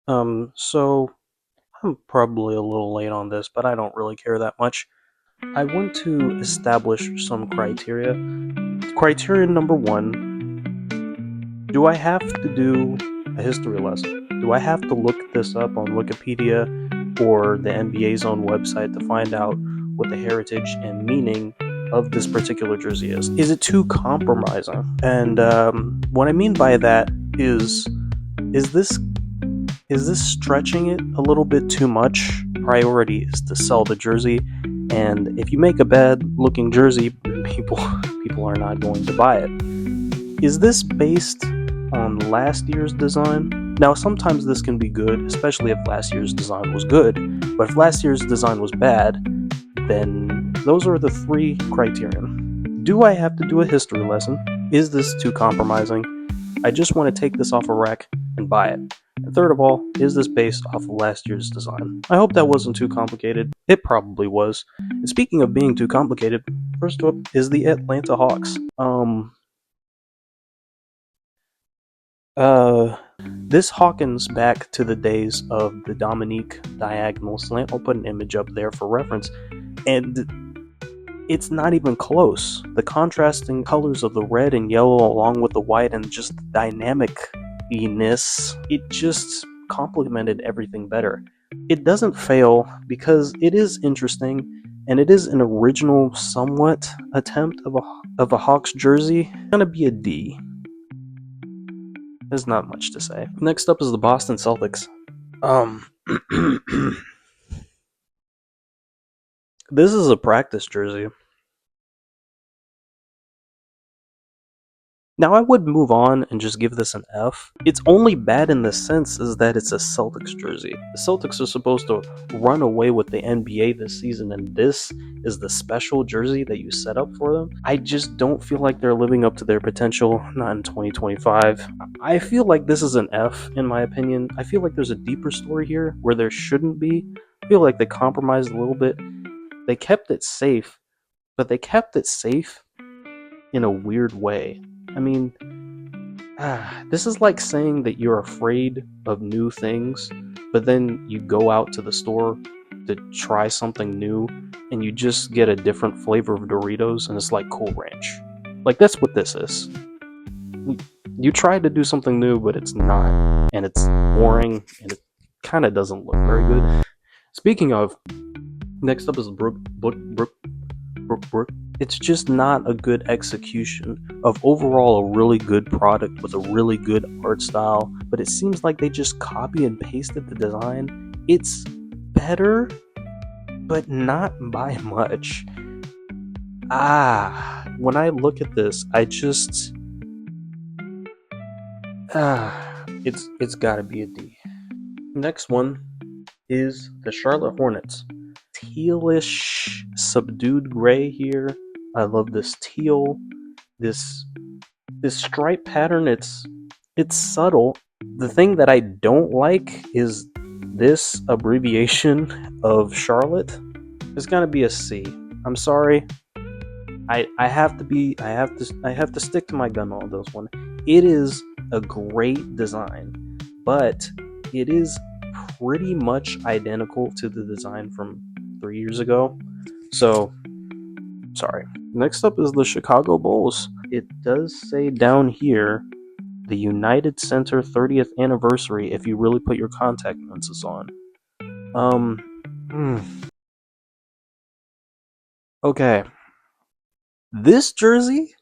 So I'm probably a little late on this, but I don't really care that much. I want to establish some criteria. Criterion number one: do I have to do a history lesson? Do I have to look this up on Wikipedia or the NBA's own website to find out what the heritage and meaning of this particular jersey is? Is it too compromising? And what I mean by that is this is this stretching it a little bit too much? Priority is to sell the jersey, and if you make a bad looking jersey, people are not going to buy it. Is this based on last year's design? Now, sometimes this can be good, especially if last year's design was good, but if last year's design was bad, then those are the three criterion. Do I have to do a history lesson? Is this too compromising? I just want to take this off a rack and buy it. And third of all, is this based off of last year's design? I hope that wasn't too complicated. It probably was. And speaking of being too complicated, first up is the Atlanta Hawks. This Hawkins back to the days of the Dominique diagonal slant. I'll put an image up there for reference. And it's not even close. The contrasting colors of the red and yellow along with the white and just the dynamic-ness, it just complemented everything better. It doesn't fail because it is interesting and it is an original somewhat attempt of a Hawks jersey. It's gonna be a D. There's not much to say. Next up is the Boston Celtics. This is a practice jersey. Now I would move on and just give this an F. It's only bad in the sense is that it's a Celtics jersey. The Celtics are supposed to run away with the NBA this season, and this is the special jersey that you set up for them. I just don't feel like they're living up to their potential, not in 2025. I feel like this is an F, in my opinion. I feel like there's a deeper story here where there shouldn't be. I feel like they compromised a little bit. They kept it safe, but they kept it safe in a weird way. I mean, this is like saying that you're afraid of new things, but then you go out to the store to try something new, and you just get a different flavor of Doritos, and it's like Cool Ranch. Like, that's what this is. You tried to do something new, but it's not, and it's boring, and it kind of doesn't look very good. Speaking of, next up is Brook. It's just not a good execution of overall a really good product with a really good art style, but it seems like they just copy and pasted the design. It's better, but not by much. When I look at this, I just it's gotta be a D. Next one is the Charlotte Hornets. Tealish, subdued gray here. I love this teal, this stripe pattern. It's subtle. The thing that I don't like is this abbreviation of Charlotte. It's gonna be a C. I'm sorry. I have to stick to my gun on this one. It is a great design, but it is pretty much identical to the design from 3 years ago. So, sorry. Next up is the Chicago Bulls. It does say down here, the United Center 30th anniversary if you really put your contact lenses on. Okay. This jersey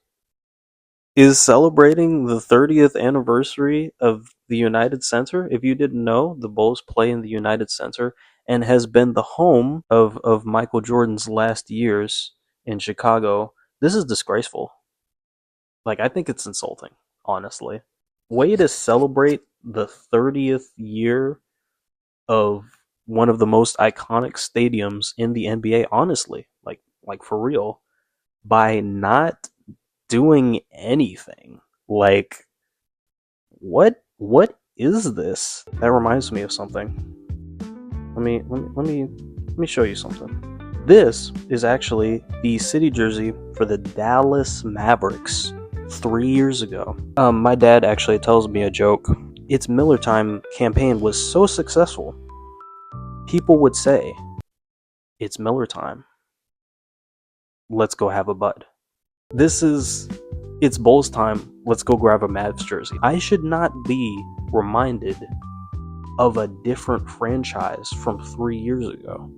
is celebrating the 30th anniversary of the United Center. If you didn't know, the Bulls play in the United Center and has been the home of Michael Jordan's last years in Chicago. This is disgraceful. Like, I think it's insulting, honestly. Way to celebrate the 30th year of one of the most iconic stadiums in the NBA, honestly. Like for real. By not doing anything. Like, what is this? That reminds me of something. Let me show you something. This is actually the city jersey for the Dallas Mavericks 3 years ago. My dad actually tells me a joke its Miller Time campaign was so successful, people would say, "It's Miller Time. Let's go have a bud." It's Bulls time. Let's go grab a Mavs jersey. I should not be reminded of a different franchise from 3 years ago.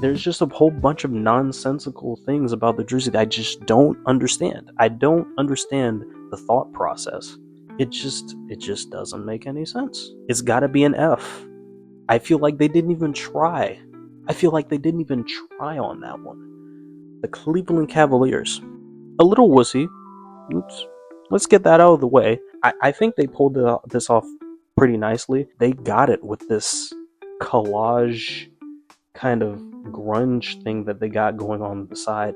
There's just a whole bunch of nonsensical things about the jersey that I just don't understand. I don't understand the thought process. It just doesn't make any sense. It's gotta be an F. I feel like they didn't even try. On that one. The Cleveland Cavaliers. A little wussy. Oops. Let's get that out of the way. I think they pulled this off pretty nicely. They got it with this collage kind of grunge thing that they got going on the side.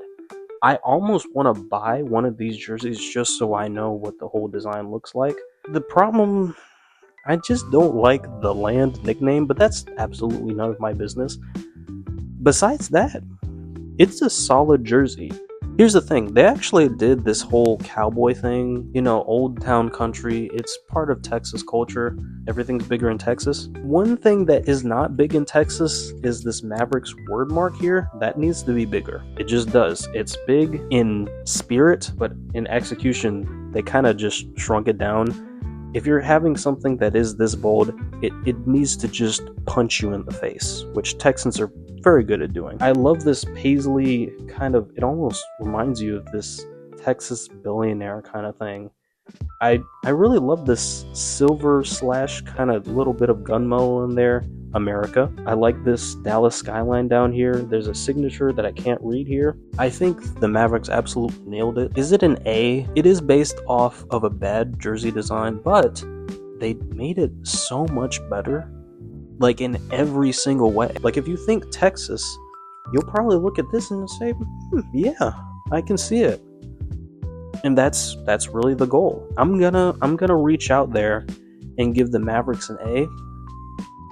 I almost want to buy one of these jerseys just so I know what the whole design looks like. The problem, I just don't like the land nickname, but that's absolutely none of my business. Besides that, it's a solid jersey. Here's the thing, they actually did this whole cowboy thing, Old Town Country. It's part of Texas culture. Everything's bigger in Texas. One thing that is not big in Texas is this Mavericks word mark here. That needs to be bigger. It just does. It's big in spirit, but in execution, they kind of just shrunk it down. If you're having something that is this bold, it needs to just punch you in the face, which Texans are very good at doing. I love this paisley kind of, it almost reminds you of this Texas billionaire kind of thing. I really love this silver / kind of little bit of gunmetal in there. America. I like this Dallas skyline down here. There's a signature that I can't read here. I think the Mavericks absolutely nailed it. Is it an A? It is based off of a bad jersey design, but they made it so much better. Like in every single way. Like if you think Texas, you'll probably look at this and say, yeah, I can see it. And that's really the goal. I'm gonna reach out there and give the Mavericks an A.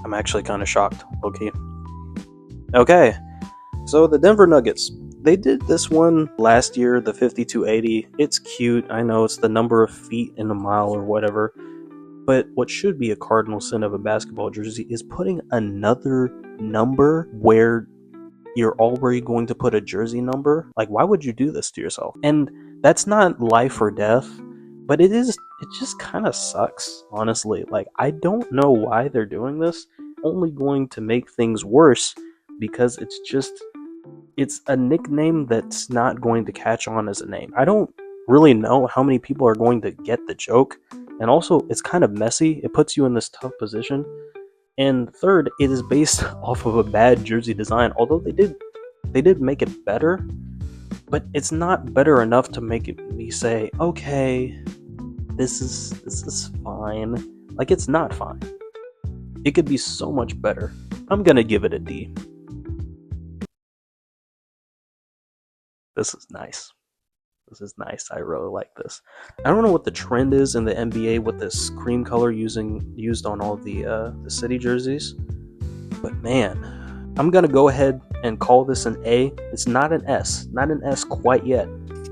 I'm actually kind of shocked. Okay. So the Denver Nuggets. They did this one last year, the 5280. It's cute. I know it's the number of feet in a mile or whatever. But what should be a cardinal sin of a basketball jersey is putting another number where you're already going to put a jersey number. Like, why would you do this to yourself? And that's not life or death, but it just kind of sucks, honestly. Like, I don't know why they're doing this. Only going to make things worse because it's a nickname that's not going to catch on as a name. I don't really know how many people are going to get the joke. And also, it's kind of messy. It puts you in this tough position. And third, it is based off of a bad jersey design. Although they did make it better, but it's not better enough to make me say, okay, this is fine. Like, it's not fine. It could be so much better. I'm gonna give it a D. This is nice. I really like this. I don't know what the trend is in the NBA with this cream color used on all the city jerseys, but man, I'm gonna go ahead and call this an A. It's not an S quite yet.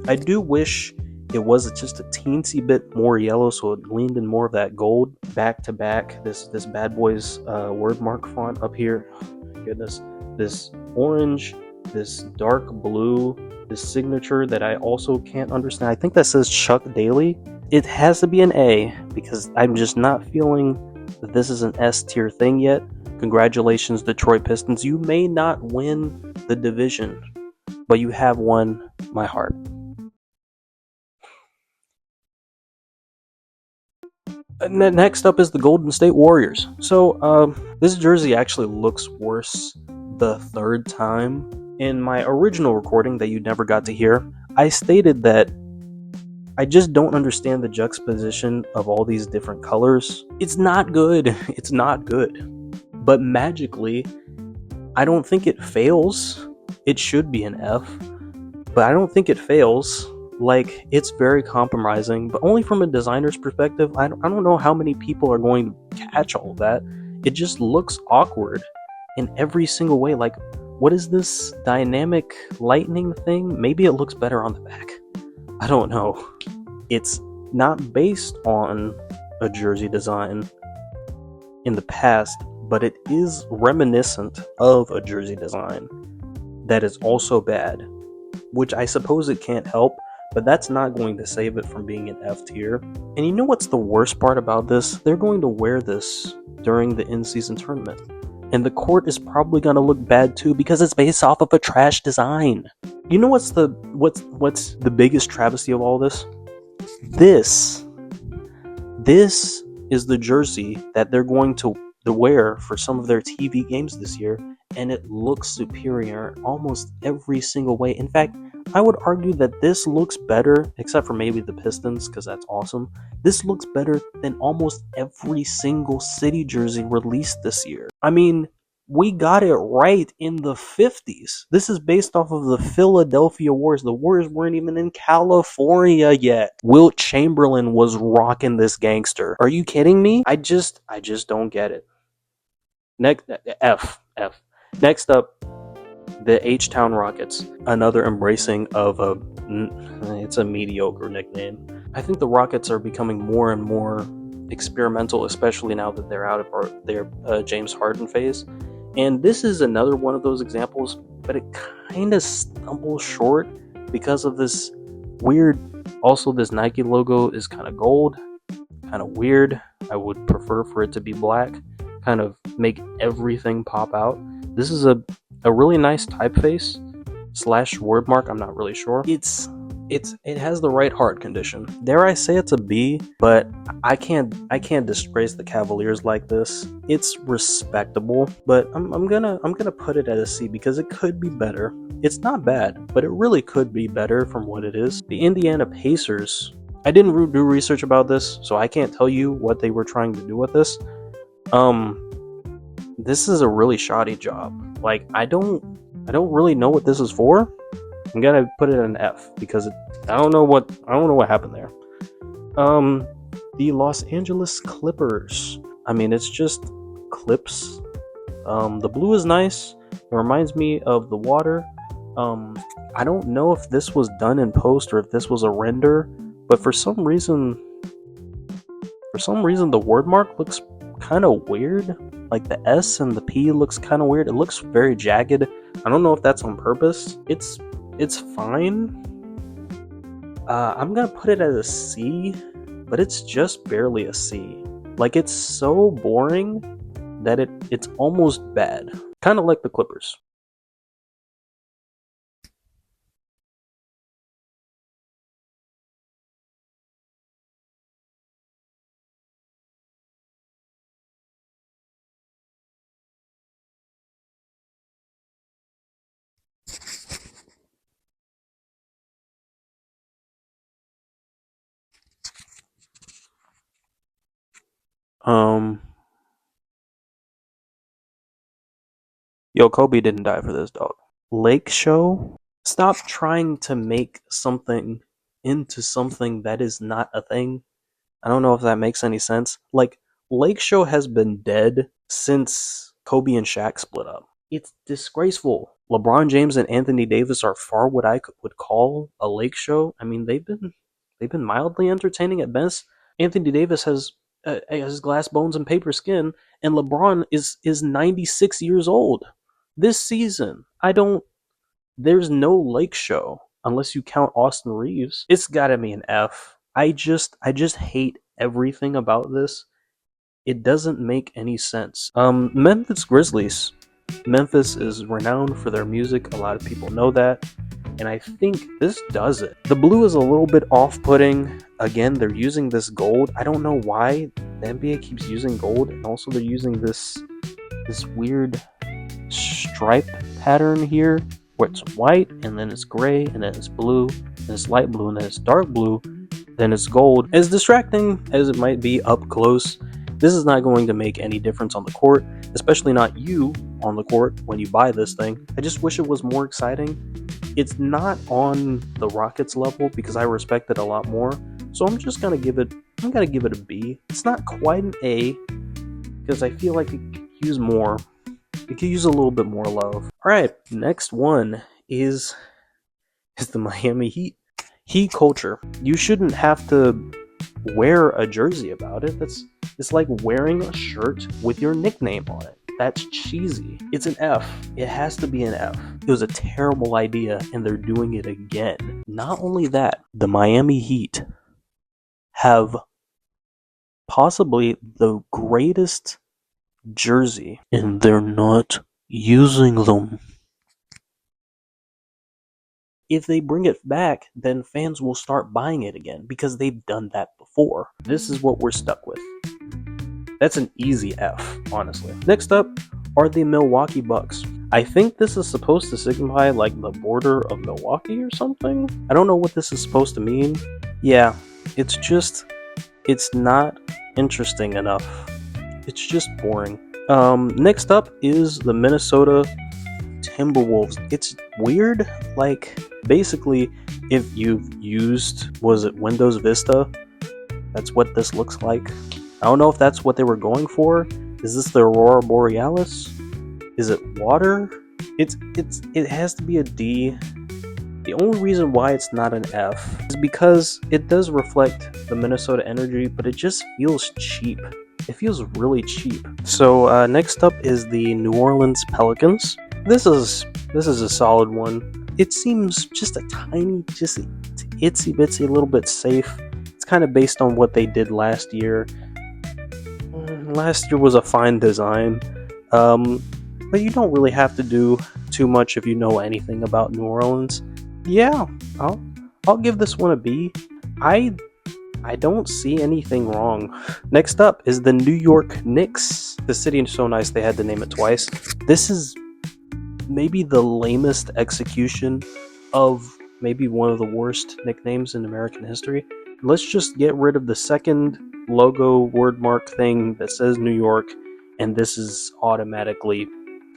I do wish it was just a teensy bit more yellow, so it leaned in more of that gold back to back. This Bad Boys word mark font up here. Oh my goodness, this orange, this dark blue. This signature that I also can't understand. I think that says Chuck Daly. It has to be an A because I'm just not feeling that this is an S tier thing yet. Congratulations, Detroit Pistons. You may not win the division, but you have won my heart. Next up is the Golden State Warriors. So this jersey actually looks worse the third time. In my original recording that you never got to hear, I stated that I just don't understand the juxtaposition of all these different colors. It's not good. It's not good. But magically, I don't think it fails. It should be an F, but I don't think it fails. Like, it's very compromising, but only from a designer's perspective. I don't know how many people are going to catch all of that. It just looks awkward in every single way. Like, what is this dynamic lightning thing? Maybe it looks better on the back. I don't know. It's not based on a jersey design. in the past, but it is reminiscent of a jersey design that is also bad, which I suppose it can't help, but that's not going to save it from being an F tier. And you know what's the worst part about this? They're going to wear this during the in-season tournament, and the court is probably going to look bad too because it's based off of a trash design. You know what's the biggest travesty of all this? This is the jersey that they're going to wear for some of their TV games this year, and it looks superior almost every single way. In fact, I would argue that this looks better, except for maybe the Pistons, because that's awesome. This looks better than almost every single City jersey released this year. I mean, we got it right in the 50s. This is based off of the Philadelphia Warriors. The Warriors weren't even in California yet. Wilt Chamberlain was rocking this gangster. Are you kidding me? I just don't get it. Next, F. Next up, the H-Town Rockets. Another embracing of it's a mediocre nickname. I think the Rockets are becoming more and more experimental, especially now that they're out of their James Harden phase. And this is another one of those examples, but it kind of stumbles short because of this weird. Also, this Nike logo is kind of gold, kind of weird. I would prefer for it to be black, kind of make everything pop out. This is a really nice typeface / word mark. I'm not really sure. It has the right heart condition. Dare I say it's a B, but I can't disgrace the Cavaliers like this. It's respectable, but I'm gonna put it at a C because it could be better. It's not bad, but it really could be better from what it is. The Indiana Pacers. I didn't do research about this, so I can't tell you what they were trying to do with this. This is a really shoddy job. Like, I don't really know what this is for. I'm gonna put it an F because I don't know what happened there. The Los Angeles Clippers. I mean, it's just clips. The blue is nice. It reminds me of the water. I don't know if this was done in post or if this was a render, but for some reason the word mark looks kind of weird. Like the S and the P looks kind of weird. It looks very jagged. I don't know if that's on purpose. It's fine. I'm gonna put it as a C, but it's just barely a C. Like, it's so boring that it's almost bad. Kind of like the Clippers. Yo, Kobe didn't die for this, dog. Lake Show? Stop trying to make something into something that is not a thing. I don't know if that makes any sense. Like, Lake Show has been dead since Kobe and Shaq split up. It's disgraceful. LeBron James and Anthony Davis are far what I would call a Lake Show. I mean, they've been mildly entertaining at best. Anthony Davis has glass bones and paper skin, and LeBron is 96 years old. This season, there's no Lake Show unless you count Austin Reeves. It's gotta be an F. I just hate everything about this. It doesn't make any sense. Memphis Grizzlies. Memphis is renowned for their music. A lot of people know that. And I think this does it. The blue is a little bit off-putting. Again, they're using this gold. I don't know why the NBA keeps using gold. And also they're using this weird stripe pattern here where it's white and then it's gray and then it's blue and it's light blue and then it's dark blue, then it's gold. As distracting as it might be up close, this is not going to make any difference on the court, especially not you on the court when you buy this thing. I just wish it was more exciting. It's not on the Rockets level because I respect it a lot more, so I'm gonna give it a B. It's not quite an A because I feel like it could use more. It could use a little bit more love. Alright, next one is the Miami Heat. Heat culture. You shouldn't have to wear a jersey about it. It's like wearing a shirt with your nickname on it. That's cheesy. It's an F. It has to be an F. It was a terrible idea, and they're doing it again. Not only that, the Miami Heat have possibly the greatest jersey, and they're not using them. If they bring it back, then fans will start buying it again because they've done that before. This is what we're stuck with. That's an easy F, honestly. Next up are the Milwaukee Bucks. I think this is supposed to signify like the border of Milwaukee or something. I don't know what this is supposed to mean. Yeah, it's not interesting enough. It's just boring. Next up is the Minnesota Timberwolves. It's weird, like basically if you've used, was it Windows Vista? That's what this looks like. I don't know if that's what they were going for. Is this the Aurora Borealis? Is it water? It has to be a D. The only reason why it's not an F is because it does reflect the Minnesota energy, but it just feels cheap. It feels really cheap. So next up is the New Orleans Pelicans. This is a solid one. It seems just a tiny, just itsy bitsy, a little bit safe. It's kind of based on what they did last year. Last year was a fine design, but you don't really have to do too much if you know anything about New Orleans. Yeah, I'll give this one a B. I don't see anything wrong. Next up is the New York Knicks. The city is so nice they had to name it twice. This is maybe the lamest execution of maybe one of the worst nicknames in American history. Let's just get rid of the second logo word mark thing that says New York, and this is automatically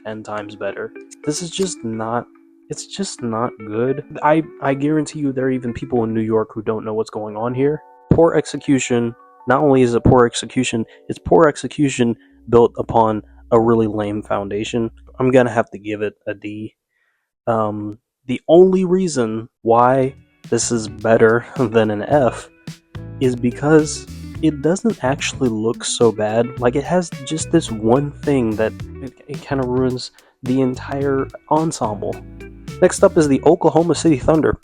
10 times better. This is just not, it's just not good. I guarantee you there are even people in New York who don't know what's going on here. Poor execution. Not only is it poor execution, it's poor execution built upon a really lame foundation. I'm gonna have to give it a D. The only reason why this is better than an F is because it doesn't actually look so bad. Like, it has just this one thing that it kind of ruins the entire ensemble. Next up is the Oklahoma City Thunder.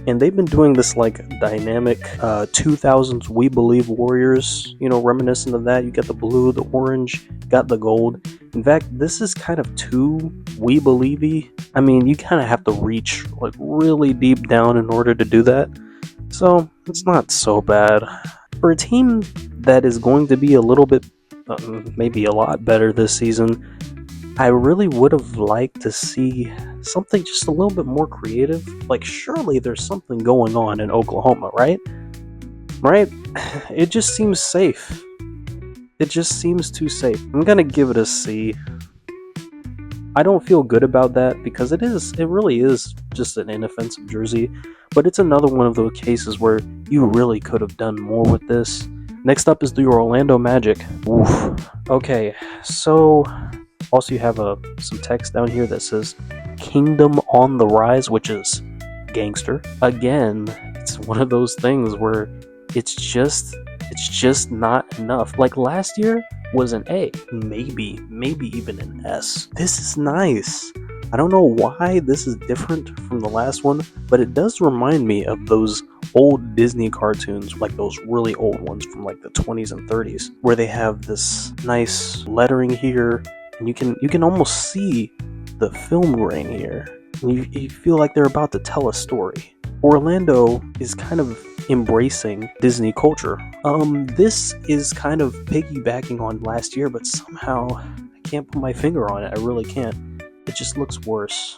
And they've been doing this like dynamic 2000s We Believe Warriors, reminiscent of that. You got the blue, the orange, got the gold. In fact, this is kind of too We Believe-y. I mean, you kind of have to reach like really deep down in order to do that. So it's not so bad. For a team that is going to be a little bit, maybe a lot better this season, I really would have liked to see something just a little bit more creative. Like, surely there's something going on in Oklahoma, right? It just seems safe. It just seems too safe. I'm gonna give it a C. I don't feel good about that because it really is just an inoffensive jersey, but it's another one of those cases where you really could have done more with this. Next up is the Orlando Magic. Oof. Okay, so also you have some text down here that says Kingdom on the Rise, which is gangster. Again, it's one of those things where it's just not enough. Like last year was an A, maybe even an S. This is nice. I don't know why this is different from the last one, but it does remind me of those old Disney cartoons, like those really old ones from like the 20s and 30s, where they have this nice lettering here, and you can almost see the film grain here. And you feel like they're about to tell a story. Orlando is kind of embracing Disney culture. This is kind of piggybacking on last year, but somehow I can't put my finger on it. I really can't. It just looks worse.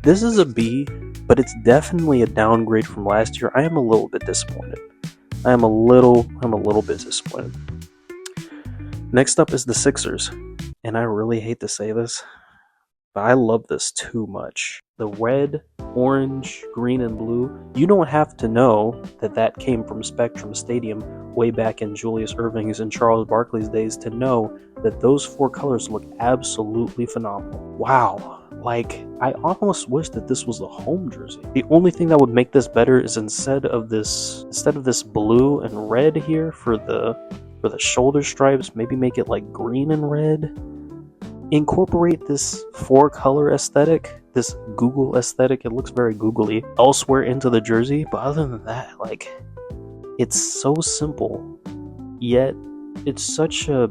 This is a B, but it's definitely a downgrade from last year. I am a little bit disappointed. I'm a little bit disappointed. Next up is the Sixers, and I really hate to say this, but I love this too much. The red, orange, green, and blue. You don't have to know that came from Spectrum Stadium way back in Julius Erving's and Charles Barkley's days to know that those four colors look absolutely phenomenal. Wow. Like, I almost wish that this was the home jersey. The only thing that would make this better is instead of this blue and red here for the for the shoulder stripes. Maybe make it like green and red. Incorporate this 4-color aesthetic, this Google aesthetic. It looks very googly elsewhere into the jersey, but other than that, like, it's so simple, yet it's such a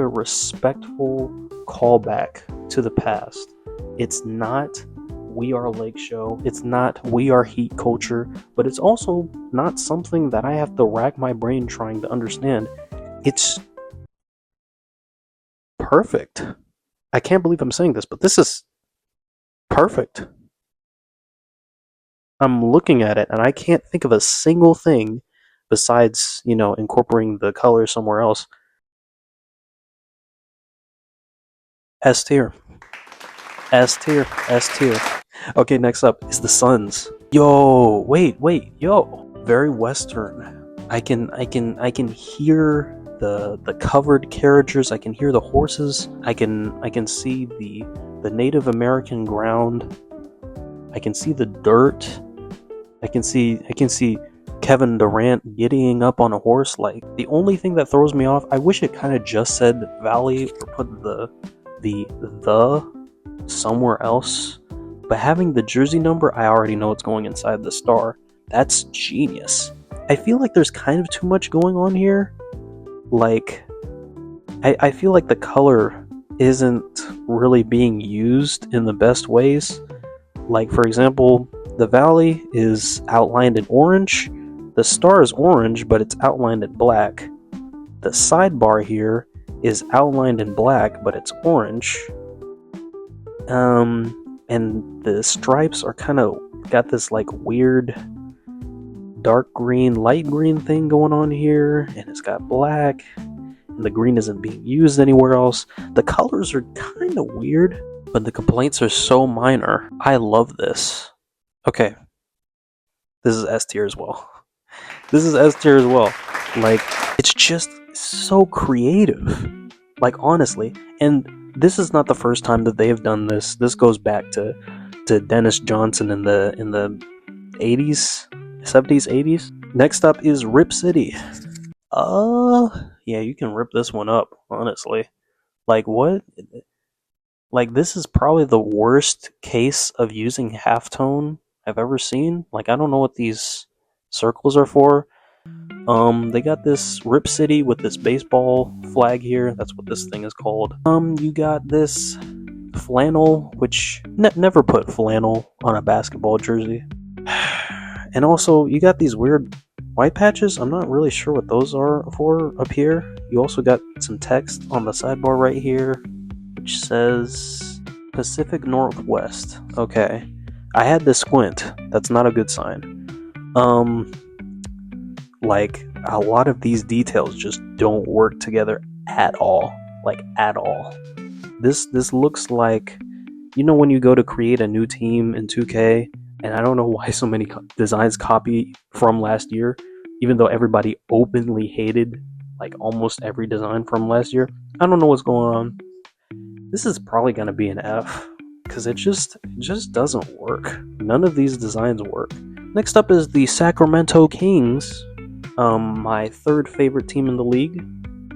respectful callback to the past. It's not We Are Lake Show, it's not We Are Heat Culture, but it's also not something that I have to rack my brain trying to understand. It's perfect. I can't believe I'm saying this, but this is perfect. I'm looking at it and I can't think of a single thing besides, incorporating the color somewhere else. S tier. S tier. S tier. Okay, next up is the Suns. Yo, wait, yo. Very Western. I can hear the covered carriages. I can hear the horses. I can see the Native American ground. I can see the dirt. I can see Kevin Durant giddying up on a horse. Like, the only thing that throws me off, I wish it kind of just said Valley or put the somewhere else. But having the jersey number, I already know it's going inside the star. That's genius. I feel like there's kind of too much going on here. Like, I feel like the color isn't really being used in the best ways. Like, for example, the Valley is outlined in orange. The star is orange, but it's outlined in black. The sidebar here is outlined in black, but it's orange. And the stripes are kind of got this like weird dark green, light green thing going on here, and it's got black, and the green isn't being used anywhere else. The colors are kind of weird, but the complaints are so minor. I love this. Okay, this is S tier as well. This is S tier as well. Like, it's just so creative. Like, honestly, and this is not the first time that they have done this. This goes back to Dennis Johnson in the 80s, 70s, 80s. Next up is Rip City. Yeah, you can rip this one up, honestly. Like, what? Like, this is probably the worst case of using halftone I've ever seen. Like, I don't know what these circles are for. They got this Rip City with this baseball flag here. That's what this thing is called. You got this flannel, which never put flannel on a basketball jersey. And also, you got these weird white patches. I'm not really sure what those are for up here. You also got some text on the sidebar right here, which says Pacific Northwest. Okay. I had to squint. That's not a good sign. Like, a lot of these details just don't work together at all. Like, at all. This looks like, when you go to create a new team in 2K, and I don't know why so many designs copy from last year, even though everybody openly hated, like, almost every design from last year. I don't know what's going on. This is probably going to be an F, because it just doesn't work. None of these designs work. Next up is the Sacramento Kings. My third favorite team in the league.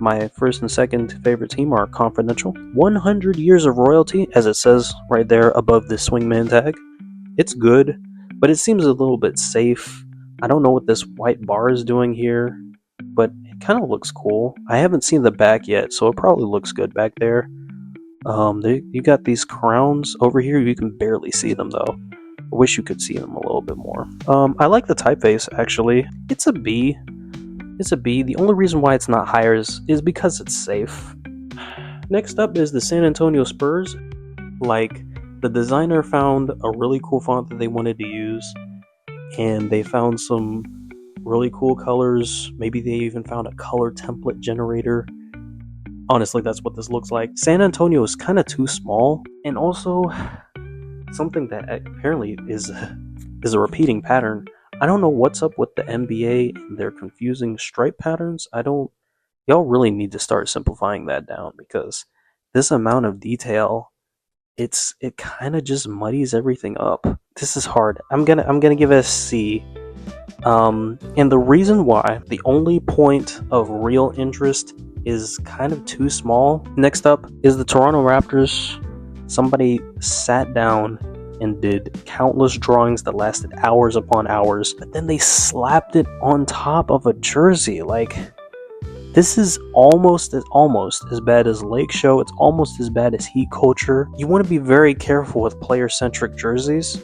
My first and second favorite team are confidential. 100 years of royalty, as it says right there above the swingman tag. It's good, but it seems a little bit safe. I don't know what this white bar is doing here, but it kind of looks cool. I haven't seen the back yet, so it probably looks good back there. You got these crowns over here. You can barely see them though. I wish you could see them a little bit more. I like the typeface, actually. It's a B. It's a B. The only reason why it's not higher is because it's safe. Next up is the San Antonio Spurs. Like, the designer found a really cool font that they wanted to use, and they found some really cool colors. Maybe they even found a color template generator. Honestly, that's what this looks like. San Antonio is kind of too small, and also something that apparently is a repeating pattern. I don't know what's up with the NBA and their confusing stripe patterns. Y'all really need to start simplifying that down, because this amount of detail, it kind of just muddies everything up. This is hard. I'm gonna give it a C. And the reason why, the only point of real interest is kind of too small. Next up is the Toronto Raptors. Somebody sat down and did countless drawings that lasted hours upon hours, but then they slapped it on top of a jersey. Like, this is almost as bad as Lake Show. It's almost as bad as Heat Culture. You want to be very careful with player-centric jerseys.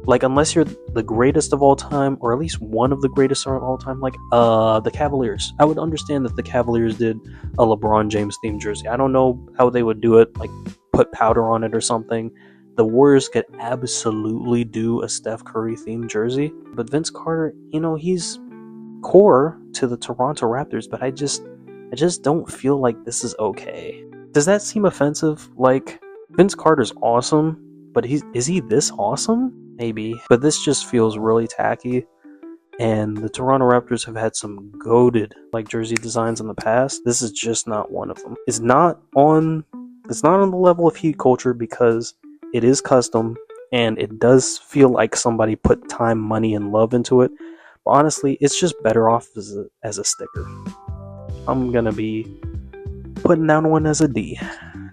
Like, unless you're the greatest of all time, or at least one of the greatest of all time, like the Cavaliers. I would understand if the Cavaliers did a LeBron James themed jersey. I don't know how they would do it, like put powder on it or something. The Warriors could absolutely do a Steph Curry themed jersey. But Vince Carter, he's core to the Toronto Raptors, but I just don't feel like this is okay. Does that seem offensive? Like, Vince Carter's awesome, but is he this awesome? Maybe, but this just feels really tacky. And the Toronto Raptors have had some goated jersey designs in the past. This is just not one of them. It's not on the level of Heat Culture because it is custom and it does feel like somebody put time, money, and love into it. But honestly, it's just better off as a sticker. I'm gonna be putting down one as a D.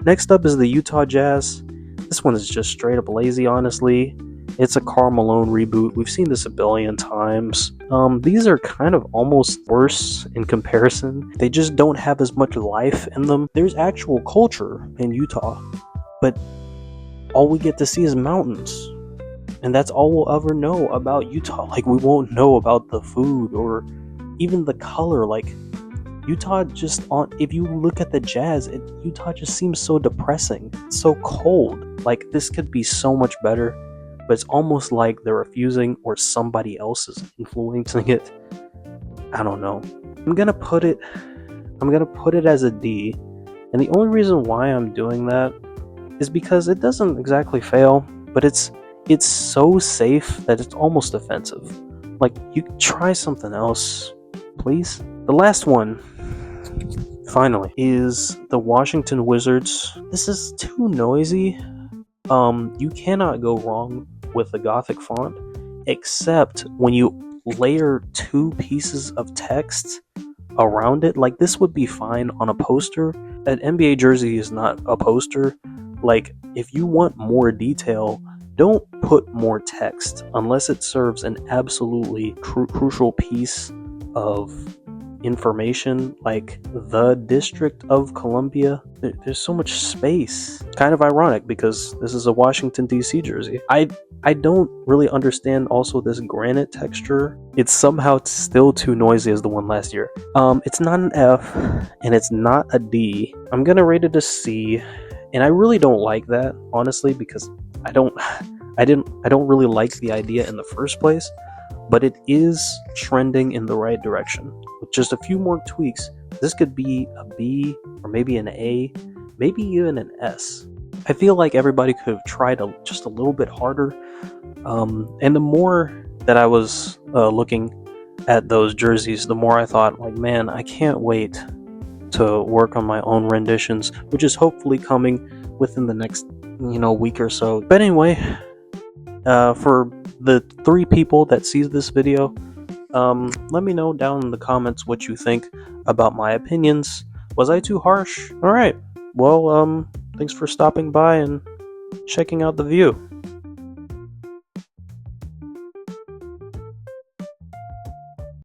Next up is the Utah Jazz. This one is just straight up lazy, honestly. It's a Karl Malone reboot. We've seen this a billion times. These are kind of almost worse in comparison. They just don't have as much life in them. There's actual culture in Utah, but all we get to see is mountains. And that's all we'll ever know about Utah. Like, we won't know about the food or even the color. Like, Utah if you look at the Jazz, Utah just seems so depressing. It's so cold. Like, this could be so much better. But it's almost like they're refusing or somebody else is influencing it. I don't know. I'm gonna put it as a D. And the only reason why I'm doing that is because it doesn't exactly fail, but it's so safe that it's almost offensive. Like, you try something else, please. The last one, finally, is the Washington Wizards. This is too noisy. You cannot go wrong with the Gothic font, except when you layer two pieces of text around it. Like, this would be fine on a poster. An NBA jersey is not a poster. Like, if you want more detail, don't put more text unless it serves an absolutely crucial piece of information, like the District of Columbia. There's so much space. Kind of ironic because this is a Washington DC jersey. I don't really understand also this granite texture. It's somehow still too noisy as the one last year. It's not an F and it's not a D. I'm gonna rate it a C, and I really don't like that, honestly, because I don't really like the idea in the first place. But it is trending in the right direction. With just a few more tweaks, this could be a B or maybe an A, maybe even an S. I feel like everybody could have tried just a little bit harder. And the more that I was looking at those jerseys, the more I thought, like, man, I can't wait to work on my own renditions, which is hopefully coming within the next week or so. But anyway, for the 3 people that sees this video, let me know down in the comments what you think about my opinions. Was I too harsh? Alright, well, thanks for stopping by and checking out the view.